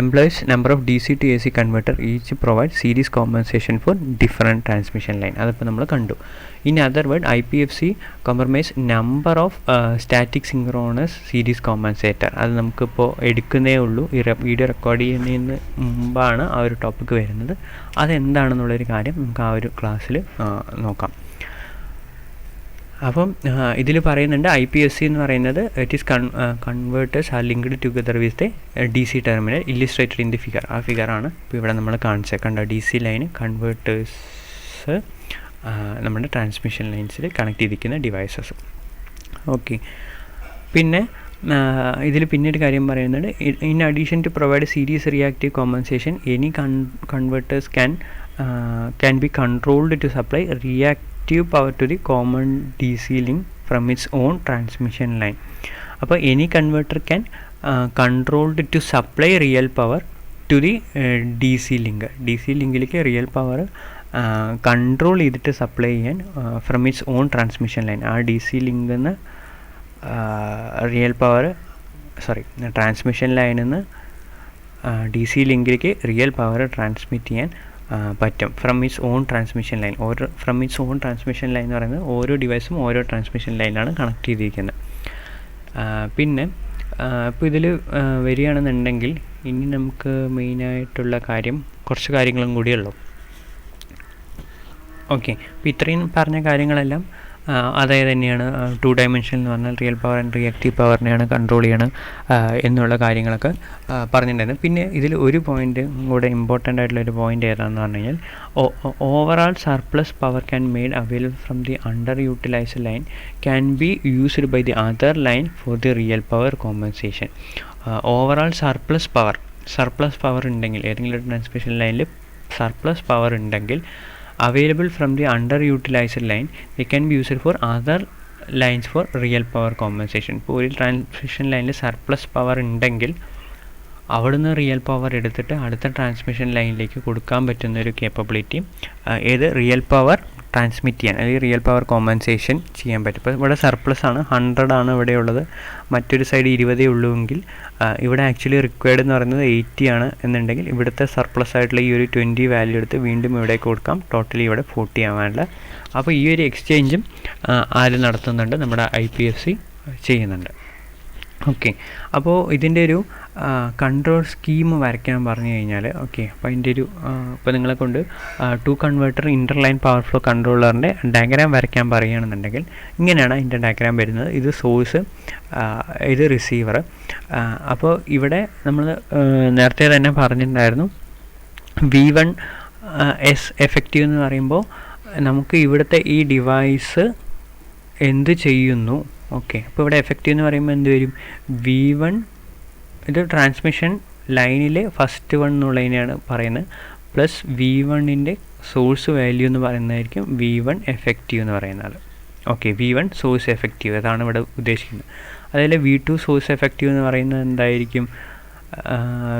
Employees number of DC to AC converter each provide series compensation for different transmission line. അതിപ്പോൾ നമ്മൾ കണ്ടു. In other word IPFC compromise number of static synchronous series compensator. അത് നമുക്കിപ്പോൾ എടുക്കുന്നേ ഉള്ളൂ. ഈ വീഡിയോ റെക്കോർഡ് ചെയ്യുന്നതിന് മുമ്പാണ് ആ ഒരു ടോപ്പിക്ക് വരുന്നത്. അതെന്താണെന്നുള്ളൊരു കാര്യം നമുക്ക് ആ ഒരു ക്ലാസ്സിൽ നോക്കാം. അപ്പം ഇതിൽ പറയുന്നുണ്ട് IPSC എന്ന് പറയുന്നത് it is converters are linked together with DC terminal illustrated in the figure. ആ ഫിഗറാണ് ഇപ്പോൾ ഇവിടെ നമ്മൾ കാണിച്ചേക്കണ്ട. DC ലൈൻ കൺവേർട്ടേഴ്സ് നമ്മുടെ ട്രാൻസ്മിഷൻ ലൈൻസിൽ കണക്ട് ചെയ്തിരിക്കുന്ന ഡിവൈസസ്. ഓക്കെ, പിന്നെ ഇതിൽ പിന്നീട് കാര്യം പറയുന്നത് in addition to provide series reactive compensation any converters can be controlled to supply reactive power to the common DC link from its own transmission line. അപ്പോൾ any converter can controlled to supply real power to the DC link. DC ലിങ്കിലേക്ക് real power control ചെയ്തിട്ട് supply ചെയ്യാൻ from its own transmission line. ആ DC ലിങ്കിൽ നിന്ന് real power transmission ലൈനിൽ നിന്ന് DC ലിങ്കിലേക്ക് റിയൽ പവർ ട്രാൻസ്മിറ്റ് ചെയ്യാൻ പറ്റും from its own transmission line. From its own transmission line എന്ന് പറയുന്നത് ഓരോ ഡിവൈസും ഓരോ ട്രാൻസ്മിഷൻ ലൈനിലാണ് കണക്ട് ചെയ്തിരിക്കുന്നത്. പിന്നെ ഇപ്പോൾ ഇതിൽ വരികയാണെന്നുണ്ടെങ്കിൽ ഇനി നമുക്ക് മെയിനായിട്ടുള്ള കാര്യം കുറച്ച് കാര്യങ്ങളും കൂടിയുള്ളൂ. ഓക്കെ, അപ്പോൾ ഇത്രയും പറഞ്ഞ കാര്യങ്ങളെല്ലാം അതായത് തന്നെയാണ് 2 ഡയമെൻഷൻ എന്ന് പറഞ്ഞാൽ റിയൽ പവർ ആൻഡ് റിയാക്റ്റീവ് പവറിനെയാണ് കൺട്രോൾ ചെയ്യണം എന്നുള്ള കാര്യങ്ങളൊക്കെ പറഞ്ഞിട്ടുണ്ടായിരുന്നു. പിന്നെ ഇതിൽ ഒരു പോയിൻ്റ് കൂടെ ഇമ്പോർട്ടൻ്റ് ആയിട്ടുള്ളൊരു പോയിൻ്റ് ഏതാണെന്ന് പറഞ്ഞു കഴിഞ്ഞാൽ overall surplus power can made available from the under utilized line can be used by the other line for the real power compensation. Overall surplus power ഉണ്ടെങ്കിൽ ഏതെങ്കിലും ഒരു ട്രാൻസ്മിഷൻ ലൈനിൽ സർപ്ലസ് പവർ ഉണ്ടെങ്കിൽ available from the underutilized line, they can be used for other lines for real power compensation. ഇപ്പോൾ ഒരു transmission ലൈനിൽ surplus power ഉണ്ടെങ്കിൽ അവിടുന്ന് റിയൽ പവർ എടുത്തിട്ട് അടുത്ത ട്രാൻസ്മിഷൻ ലൈനിലേക്ക് കൊടുക്കാൻ പറ്റുന്നൊരു കേപ്പബിലിറ്റി ഏത് റിയൽ പവർ ട്രാൻസ്മിറ്റ് ചെയ്യാൻ അല്ലെങ്കിൽ റിയൽ പവർ കോമ്പൻസേഷൻ ചെയ്യാൻ പറ്റും. ഇപ്പോൾ ഇവിടെ സർപ്ലസ് ആണ്, 100 ആണ് ഇവിടെ ഉള്ളത്, മറ്റൊരു സൈഡ് 20 ഉള്ളൂവെങ്കിൽ ഇവിടെ ആക്ച്വലി റിക്വയർഡ് എന്ന് പറയുന്നത് 80 ആണ് എന്നുണ്ടെങ്കിൽ ഇവിടുത്തെ സർപ്ലസ് ആയിട്ടുള്ള ഈ ഒരു 20 വാല്യൂ എടുത്ത് വീണ്ടും ഇവിടേക്ക് കൊടുക്കാം, ടോട്ടലി ഇവിടെ 40 ആവാനുള്ള. അപ്പോൾ ഈ ഒരു എക്സ്ചേഞ്ചും ആര് നടത്തുന്നുണ്ട്? നമ്മുടെ IPFC ചെയ്യുന്നുണ്ട്. ഓക്കെ, അപ്പോൾ ഇതിൻ്റെ ഒരു കൺട്രോൾ സ്കീം വരയ്ക്കാൻ പറഞ്ഞു കഴിഞ്ഞാൽ അപ്പോൾ അതിൻ്റെ ഒരു ഇപ്പോൾ നിങ്ങളെ കൊണ്ട് 2 കൺവേർട്ടർ ഇൻ്റർലൈൻ പവർ ഫ്ലോ കൺട്രോളറിൻ്റെ ഡയഗ്രാം വരയ്ക്കാൻ പറയുകയാണെന്നുണ്ടെങ്കിൽ ഇങ്ങനെയാണ് അതിൻ്റെ ഡയഗ്രാം വരുന്നത്. ഇത് സോഴ്സ്, ഇത് റിസീവർ. അപ്പോൾ ഇവിടെ നമ്മൾ നേരത്തെ തന്നെ പറഞ്ഞിട്ടുണ്ടായിരുന്നു V1 S എഫക്റ്റീവ് എന്ന് പറയുമ്പോൾ നമുക്ക് ഇവിടുത്തെ ഈ ഡിവൈസ് എന്ത് ചെയ്യുന്നു. ഓക്കെ, അപ്പോൾ ഇവിടെ എഫക്റ്റീവ് എന്ന് പറയുമ്പോൾ എന്ത് വരും? V1 ഇത് ട്രാൻസ്മിഷൻ ലൈനിലെ ഫസ്റ്റ് 1 എന്നുള്ളതിനെയാണ് പറയുന്നത്, പ്ലസ് V1ൻ്റെ സോഴ്സ് വാല്യൂ എന്ന് പറയുന്നതായിരിക്കും V1 എഫക്റ്റീവ് എന്ന് പറയുന്നത്. ഓക്കെ, V1 സോഴ്സ് എഫക്റ്റീവ്, അതാണ് ഇവിടെ ഉദ്ദേശിക്കുന്നത്. അതുപോലെ V2 സോഴ്സ് എഫക്റ്റീവ് എന്ന് പറയുന്നത് എന്തായിരിക്കും?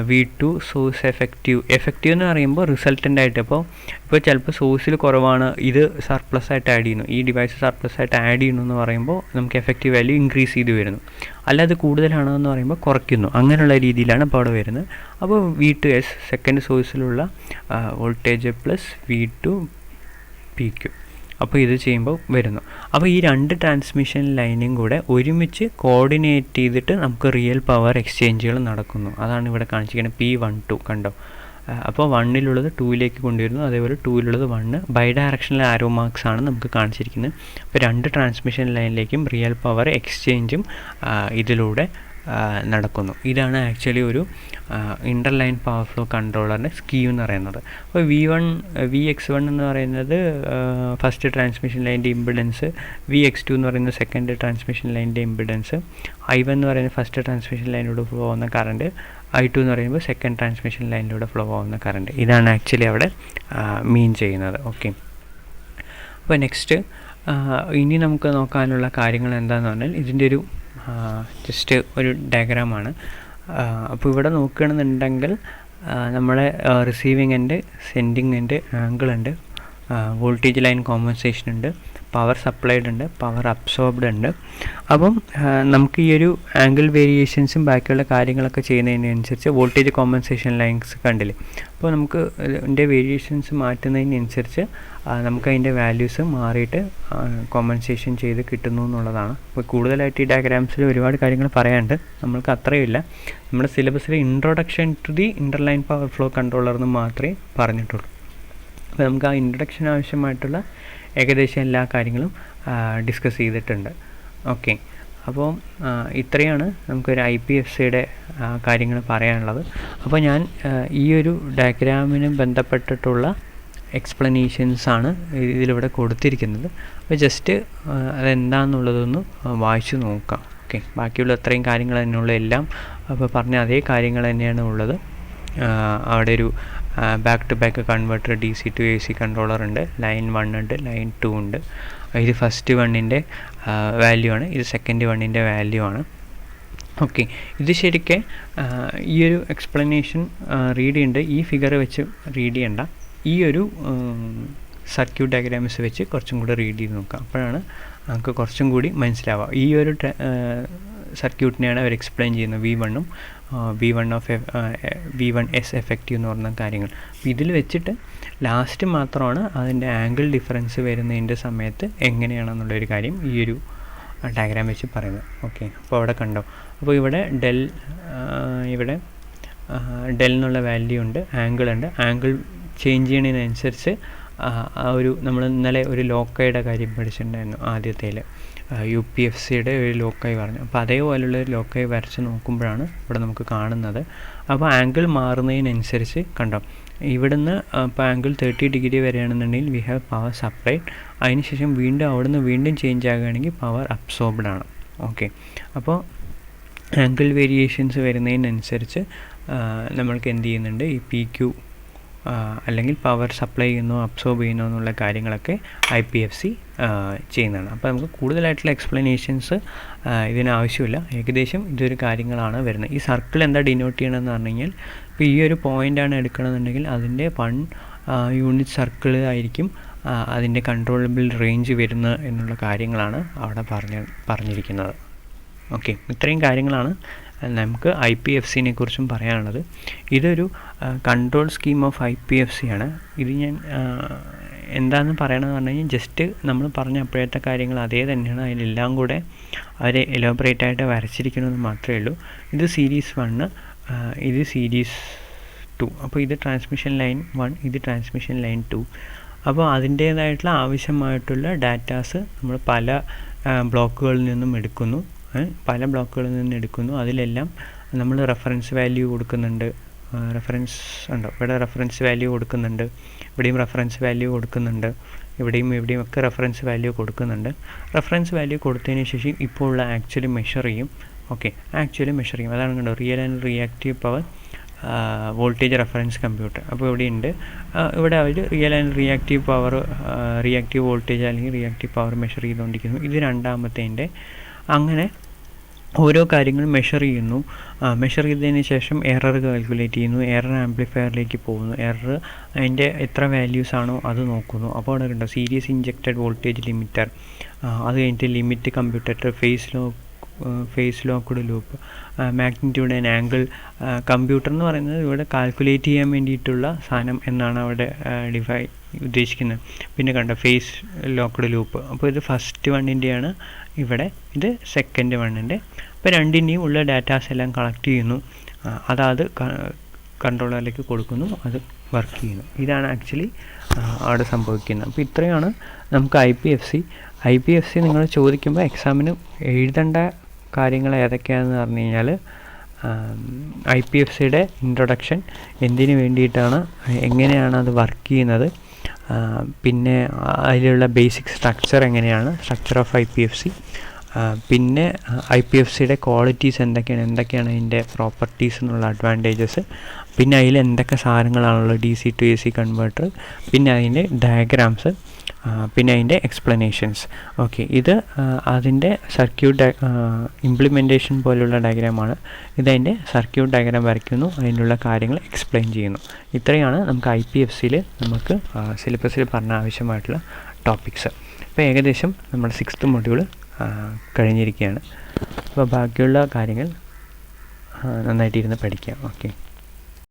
V2 സോഴ്സ് എഫക്റ്റീവ് എന്ന് പറയുമ്പോൾ റിസൾട്ടൻ്റ് ആയിട്ട് ഇപ്പോൾ ചിലപ്പോൾ സോഴ്സിൽ കുറവാണ്, ഇത് സർപ്ലസ് ആയിട്ട് ആഡ് ചെയ്യുന്നു, ഈ ഡിവൈസ് സർപ്ലസ് ആയിട്ട് ആഡ് ചെയ്യുന്നു എന്ന് പറയുമ്പോൾ നമുക്ക് എഫക്റ്റീവ് വാല്യൂ ഇൻക്രീസ് ചെയ്ത് വരുന്നു. അല്ലാതെ കൂടുതലാണോ എന്ന് പറയുമ്പോൾ കുറയ്ക്കുന്നു. അങ്ങനെയുള്ള രീതിയിലാണ് ഇപ്പോൾ അവിടെ വരുന്നത്. അപ്പോൾ V2S സെക്കൻഡ് സോഴ്സിലുള്ള വോൾട്ടേജ് പ്ലസ് V2 PQ, അപ്പോൾ ഇത് ചെയ്യുമ്പോൾ വരുന്നു. അപ്പോൾ ഈ രണ്ട് ട്രാൻസ്മിഷൻ ലൈനും കൂടെ ഒരുമിച്ച് കോർഡിനേറ്റ് ചെയ്തിട്ട് നമുക്ക് റിയൽ പവർ എക്സ്ചേഞ്ചുകൾ നടക്കുന്നു. അതാണ് ഇവിടെ കാണിച്ചിരിക്കുന്നത് P12 കണ്ടോ. അപ്പോൾ 1-ലുള്ളത് 2-ലേക്ക് കൊണ്ടുവരുന്നു, അതേപോലെ 2-ലുള്ളത് 1. ബൈ ഡയറക്ഷണൽ ആരോ മാർക്സ് ആണ് നമുക്ക് കാണിച്ചിരിക്കുന്നത്. അപ്പോൾ രണ്ട് ട്രാൻസ്മിഷൻ ലൈനിലേക്കും റിയൽ പവർ എക്സ്ചേഞ്ചും ഇതിലൂടെ നടക്കുന്നു. ഇതാണ് ആക്ച്വലി ഒരു ഇൻ്റർലൈൻ പവർ ഫ്ലോ കൺട്രോളറിൻ്റെ സ്കീം എന്ന് പറയുന്നത്. അപ്പോൾ VX1 എന്ന് പറയുന്നത് ഫസ്റ്റ് ട്രാൻസ്മിഷൻ ലൈൻ്റെ ഇമ്പിഡൻസ്, VX2 എന്ന് പറയുന്നത് സെക്കൻഡ് ട്രാൻസ്മിഷൻ ലൈൻ്റെ ഇമ്പിഡൻസ്, I1 എന്ന് പറയുന്നത് ഫസ്റ്റ് ട്രാൻസ്മിഷൻ ലൈനിലൂടെ ഫ്ലോ ആവുന്ന കറണ്ട്, I2 എന്ന് പറയുമ്പോൾ സെക്കൻഡ് ട്രാൻസ്മിഷൻ ലൈനിലൂടെ ഫ്ലോ ആവുന്ന കറണ്ട്. ഇതാണ് ആക്ച്വലി അവിടെ മീൻ ചെയ്യുന്നത്. ഓക്കെ, അപ്പോൾ നെക്സ്റ്റ് ഇനി നമുക്ക് നോക്കാനുള്ള കാര്യങ്ങൾ എന്താണെന്ന് പറഞ്ഞാൽ ഇതിൻ്റെ ഒരു ജസ്റ്റ് ഒരു ഡയഗ്രാമാണ്. അപ്പോൾ ഇവിടെ നോക്കുകയാണെന്നുണ്ടെങ്കിൽ നമ്മളെ receiving end, sending end angle ഉണ്ട്, വോൾട്ടേജ് ലൈൻ കോമ്പൻസേഷൻ ഉണ്ട്, പവർ സപ്ലൈഡ് ഉണ്ട്, പവർ അബ്സോർബ്ഡ് ഉണ്ട്. അപ്പം നമുക്ക് ഈ ഒരു ആംഗിൾ വേരിയേഷൻസും ബാക്കിയുള്ള കാര്യങ്ങളൊക്കെ ചെയ്യുന്നതിനനുസരിച്ച് വോൾട്ടേജ് കോമ്പൻസേഷൻ ലൈൻസ് കണ്ടില്ലേ. അപ്പോൾ നമുക്ക് ഇതിൻ്റെ വേരിയേഷൻസ് മാറ്റുന്നതിനനുസരിച്ച് നമുക്ക് അതിൻ്റെ വാല്യൂസ് മാറിയിട്ട് കോമ്പൻസേഷൻ ചെയ്ത് കിട്ടുന്നു എന്നുള്ളതാണ്. അപ്പോൾ കൂടുതലായിട്ട് ഈ ഡയഗ്രാംസിൽ ഒരുപാട് കാര്യങ്ങൾ പറയാനുണ്ട്, നമ്മൾക്ക് അത്രയുമില്ല. നമ്മുടെ സിലബസിൽ introduction to the interline power flow controller എന്ന് മാത്രമേ പറഞ്ഞിട്ടുള്ളൂ. അപ്പോൾ നമുക്ക് ആ ഇൻട്രൊഡക്ഷൻ ആവശ്യമായിട്ടുള്ള ഏകദേശം എല്ലാ കാര്യങ്ങളും ഡിസ്കസ് ചെയ്തിട്ടുണ്ട്. ഓക്കെ, അപ്പോൾ ഇത്രയാണ് നമുക്കൊരു IPFCയുടെ കാര്യങ്ങൾ പറയാനുള്ളത്. അപ്പോൾ ഞാൻ ഈ ഒരു ഡയഗ്രാമിന് ബന്ധപ്പെട്ടിട്ടുള്ള എക്സ്പ്ലനേഷൻസാണ് ഇതിലിവിടെ കൊടുത്തിരിക്കുന്നത്. അപ്പോൾ ജസ്റ്റ് അതെന്താണെന്നുള്ളതൊന്ന് വായിച്ചു നോക്കാം. ഓക്കെ, ബാക്കിയുള്ള അത്രയും കാര്യങ്ങൾ തന്നെയുള്ള എല്ലാം അപ്പോൾ പറഞ്ഞ അതേ കാര്യങ്ങൾ തന്നെയാണ് ഉള്ളത്. അവിടെ ഒരു back to back converter DC to AC controller ഉണ്ട്, ലൈൻ 1 ഉണ്ട്, ലൈൻ 2 ഉണ്ട്. ഇത് ഫസ്റ്റ് വണ്ണിൻ്റെ വാല്യൂ ആണ്, ഇത് സെക്കൻഡ് വണ്ണിൻ്റെ വാല്യൂ ആണ്. ഓക്കെ, ഇത് ശരിക്കും ഈ ഒരു എക്സ്പ്ലനേഷൻ റീഡ് ചെയ്യേണ്ട ഈ ഫിഗർ വെച്ച് റീഡ് ചെയ്യേണ്ട, ഈ ഒരു സർക്യൂട്ട് ഡയഗ്രാംസ് വെച്ച് കുറച്ചും കൂടി റീഡ് ചെയ്ത് നോക്കാം. അപ്പോഴാണ് നമുക്ക് കുറച്ചും കൂടി മനസ്സിലാവുക. ഈ ഒരു സർക്യൂട്ടിനെയാണ് അവർ എക്സ്പ്ലെയിൻ ചെയ്യുന്നത്, V1ഉം V1S എഫക്റ്റീവ് എന്ന് പറഞ്ഞ കാര്യങ്ങൾ. അപ്പോൾ ഇതിൽ വെച്ചിട്ട് ലാസ്റ്റ് മാത്രമാണ് അതിൻ്റെ ആംഗിൾ ഡിഫറൻസ് വരുന്നതിൻ്റെ സമയത്ത് എങ്ങനെയാണെന്നുള്ളൊരു കാര്യം ഈ ഒരു ഡയഗ്രാം വെച്ച് പറയുന്നത്. ഓക്കെ, അപ്പോൾ അവിടെ കണ്ടോ. അപ്പോൾ ഇവിടെ ഇവിടെ ഡെൽ എന്നുള്ള വാല്യൂ ഉണ്ട്, ആംഗിൾ ഉണ്ട്. ആംഗിൾ ചേഞ്ച് ചെയ്യുന്നതിനനുസരിച്ച് ആ ഒരു നമ്മൾ ഇന്നലെ ഒരു ലോക്കയുടെ കാര്യം പഠിച്ചിട്ടുണ്ടായിരുന്നു ആദ്യത്തേൽ, UPFCയുടെ ഒരു ലോക്കായി പറഞ്ഞു. അപ്പോൾ അതേപോലെയുള്ള ഒരു ലോക്കായി വരച്ച് നോക്കുമ്പോഴാണ് ഇവിടെ നമുക്ക് കാണുന്നത്. അപ്പോൾ ആംഗിൾ മാറുന്നതിനനുസരിച്ച് കണ്ടോ, ഇവിടുന്ന് ഇപ്പോൾ ആംഗിൾ 30 ഡിഗ്രി വരികയാണെന്നുണ്ടെങ്കിൽ വി ഹാവ് പവർ സപ്ലൈഡ്, അതിനുശേഷം വീണ്ടും വീണ്ടും ചേഞ്ച് ആകുകയാണെങ്കിൽ പവർ അബ്സോർബ്ഡ് ആണ്. ഓക്കെ, അപ്പോൾ ആംഗിൾ വേരിയേഷൻസ് വരുന്നതിനനുസരിച്ച് നമ്മൾക്ക് എന്ത് ചെയ്യുന്നുണ്ട്, ഈ PQ അല്ലെങ്കിൽ പവർ സപ്ലൈ ചെയ്യുന്നോ അബ്സോർബ് ചെയ്യുന്നോ എന്നുള്ള കാര്യങ്ങളൊക്കെ IPFC ചെയ്യുന്നതാണ്. അപ്പോൾ നമുക്ക് കൂടുതലായിട്ടുള്ള എക്സ്പ്ലനേഷൻസ് ഇതിനാവശ്യമില്ല, ഏകദേശം ഇതൊരു കാര്യങ്ങളാണ് വരുന്നത്. ഈ സർക്കിൾ എന്താ ഡിനോട്ട് ചെയ്യണമെന്ന് പറഞ്ഞു കഴിഞ്ഞാൽ, ഇപ്പോൾ ഈ ഒരു പോയിൻ്റാണ് എടുക്കണമെന്നുണ്ടെങ്കിൽ അതിൻ്റെ 1 യൂണിറ്റ് സർക്കിൾ ആയിരിക്കും അതിൻ്റെ കൺട്രോളബിൾ റേഞ്ച് വരുന്നത് എന്നുള്ള കാര്യങ്ങളാണ് അവിടെ പറഞ്ഞിരിക്കുന്നത്. ഓക്കെ, ഇത്രയും കാര്യങ്ങളാണ് നമുക്ക് IPFCനെ കുറിച്ചും പറയാനുള്ളത്. ഇതൊരു കൺട്രോൾ സ്കീം ഓഫ് IPFC ആണ്. ഇത് ഞാൻ എന്താണെന്ന് പറയണമെന്ന് പറഞ്ഞു കഴിഞ്ഞാൽ ജസ്റ്റ് നമ്മൾ പറഞ്ഞ അപ്പോഴത്തെ കാര്യങ്ങൾ അതേ തന്നെയാണ്, അതിലെല്ലാം കൂടെ അവർ എലോബറേറ്റ് ആയിട്ട് വരച്ചിരിക്കണമെന്ന് മാത്രമേ ഉള്ളൂ. ഇത് സീരീസ് 1, ഇത് സീരീസ് 2. അപ്പോൾ ഇത് ട്രാൻസ്മിഷൻ ലൈൻ 1, ഇത് ട്രാൻസ്മിഷൻ ലൈൻ 2. അപ്പോൾ അതിൻ്റേതായിട്ടുള്ള ആവശ്യമായിട്ടുള്ള ഡാറ്റാസ് നമ്മൾ പല ബ്ലോക്കുകളിൽ നിന്നും എടുക്കുന്നു, അതിലെല്ലാം നമ്മൾ റെഫറൻസ് വാല്യൂ കൊടുക്കുന്നുണ്ട്. റെഫറൻസ് ഉണ്ടോ, ഇവിടെ റെഫറൻസ് വാല്യൂ കൊടുക്കുന്നുണ്ട്, ഇവിടെയും റെഫറൻസ് വാല്യൂ കൊടുക്കുന്നുണ്ട്, ഇവിടെയും ഒക്കെ റെഫറൻസ് വാല്യൂ കൊടുക്കുന്നുണ്ട്. റെഫറൻസ് വാല്യൂ കൊടുത്തതിന് ശേഷം ഇപ്പോൾ ഉള്ള ആക്ച്വലി മെഷർ ചെയ്യും. ഓക്കെ, ആക്ച്വലി മെഷർ ചെയ്യും. അതാണ് കണ്ടോ, real and reactive power voltage reference computer. അപ്പോൾ ഇവിടെയുണ്ട്, ഇവിടെ അവർ real and reactive power, reactive voltage അല്ലെങ്കിൽ റിയാക്റ്റീവ് പവർ മെഷർ ചെയ്തുകൊണ്ടിരിക്കുന്നു. ഇത് രണ്ടാമത്തേൻ്റെ. അങ്ങനെ ഓരോ കാര്യങ്ങളും മെഷർ ചെയ്യുന്നു. മെഷർ ചെയ്തതിന് ശേഷം എറർ കാൽക്കുലേറ്റ് ചെയ്യുന്നു, എറർ ആംപ്ലിഫയറിലേക്ക് പോകുന്നു, എറർ അതിൻ്റെ എത്ര വാല്യൂസ് ആണോ അത് നോക്കുന്നു. അപ്പോൾ അവിടെ കണ്ടോ സീരീസ് ഇഞ്ചക്റ്റഡ് വോൾട്ടേജ് ലിമിറ്റർ, അത് കഴിഞ്ഞിട്ട് limit computer, phase locked loop, magnitude and angle. Computer എന്ന് പറയുന്നത് ഇവിടെ കാൽക്കുലേറ്റ് ചെയ്യാൻ വേണ്ടിയിട്ടുള്ള സാധനം എന്നാണ് അവിടെ ഉദ്ദേശിക്കുന്നത്. പിന്നെ കണ്ട ഫേസ് ലോക്ക്ഡ് ലൂപ്പ്, അപ്പോൾ ഇത് ഫസ്റ്റ് വണ്ണിൻ്റെയാണ് ഇവിടെ, ഇത് സെക്കൻഡ് വണ്ണിൻ്റെ. അപ്പോൾ രണ്ടിൻ്റെയും ഉള്ള ഡാറ്റാസ് എല്ലാം കളക്ട് ചെയ്യുന്നു, അതാത് കൺട്രോളറിലേക്ക് കൊടുക്കുന്നു, അത് വർക്ക് ചെയ്യുന്നു. ഇതാണ് ആക്ച്വലി അവിടെ സംഭവിക്കുന്നത്. അപ്പോൾ ഇത്രയാണ് നമുക്ക് IPFC നിങ്ങൾ ചോദിക്കുമ്പോൾ എക്സാമിന് എഴുതേണ്ട കാര്യങ്ങൾ ഏതൊക്കെയാണെന്ന് പറഞ്ഞു കഴിഞ്ഞാൽ, IPFCയുടെ ഇൻട്രൊഡക്ഷൻ, എന്തിനു വേണ്ടിയിട്ടാണ്, എങ്ങനെയാണ് അത് വർക്ക് ചെയ്യുന്നത്, പിന്നെ അതിലുള്ള ബേസിക് സ്ട്രക്ചർ എങ്ങനെയാണ്, സ്ട്രക്ചർ ഓഫ് IPFC, പിന്നെ IPFCയുടെ ക്വാളിറ്റീസ് എന്തൊക്കെയാണ് അതിൻ്റെ പ്രോപ്പർട്ടീസ് എന്നുള്ള അഡ്വാൻറ്റേജസ്, പിന്നെ അതിൽ എന്തൊക്കെ സാധനങ്ങളാണുള്ളത്, DC to AC കൺവേർട്ടർ, പിന്നെ അതിൻ്റെ ഡയഗ്രാംസ്, പിന്നെ അതിൻ്റെ എക്സ്പ്ലനേഷൻസ്. ഓക്കെ, ഇത് അതിൻ്റെ സർക്യൂട്ട് ഇംപ്ലിമെൻറ്റേഷൻ പോലുള്ള ഡയഗ്രാമാണ്. ഇതതിൻ്റെ സർക്യൂട്ട് ഡയഗ്രാം വരയ്ക്കുന്നു, അതിനുള്ള കാര്യങ്ങൾ എക്സ്പ്ലെയിൻ ചെയ്യുന്നു. ഇത്രയാണ് നമുക്ക് IPFCയിൽ നമുക്ക് സിലബസിൽ പറഞ്ഞ ആവശ്യമായിട്ടുള്ള ടോപ്പിക്സ്. ഇപ്പോൾ ഏകദേശം നമ്മുടെ 6th മൊഡ്യൂൾ കഴിഞ്ഞിരിക്കുകയാണ്. അപ്പോൾ ബാക്കിയുള്ള കാര്യങ്ങൾ നന്നായിട്ടിരുന്ന് പഠിക്കാം. ഓക്കെ.